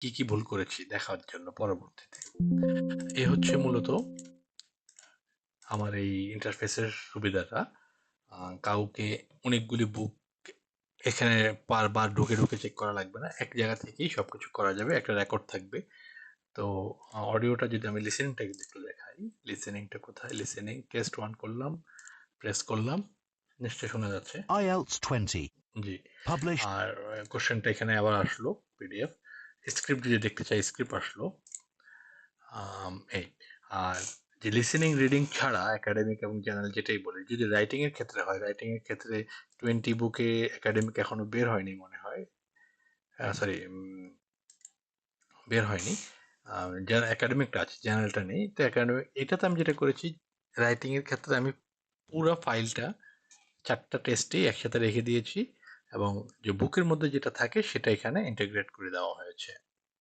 কি কি ভুল করেছি দেখার জন্য পরবর্তীতে। এ হচ্ছে মূলত আমার এই ইন্টারফেসের সুবিধাটা। কাউকে অনেকগুলি বুক এখানে বারবার ঢুকে ঢুকে চেক করা লাগবে না, এক জায়গা থেকেই সবকিছু করা যাবে, একটা রেকর্ড থাকবে। তো অডিওটা যদি আমি লিসেনিংটা একটু দেখাই, লিসেনিংটা কোথায়, লিসেনিং টেস্ট 1 করলাম, প্রেস করলাম, নিশ্চয়ই শোনা যাচ্ছে। IELTS 20. জি। Published. আর কোশ্চেনটা এখানে আবার আসলো, পিডিএফ। স্ক্রিপ্ট যদি দেখতে চাই, স্ক্রিপ্ট আসলো। এই আর যে লিসেনিং রিডিং ছাড়া একাডেমিক এবং জেনারেল যেটাই বলি, যদি রাইটিং এর ক্ষেত্রে হয়, রাইটিং এর ক্ষেত্রে 20 বুকে একাডেমিক এখনো বের হয়নি মনে হয়, সরি বের হয়নি। একাডেমিকটা আছে, জেনারেলটা নেই। তো একাডেমিক এটাতে আমি যেটা করেছি, রাইটিং এর ক্ষেত্রে আমি পুরো ফাইলটা 4টা টেস্টেই একসাথে রেখে দিয়েছি এবং যে বুকের মধ্যে যেটা থাকে সেটা এখানে ইন্টিগ্রেট করে দেওয়া হয়েছে।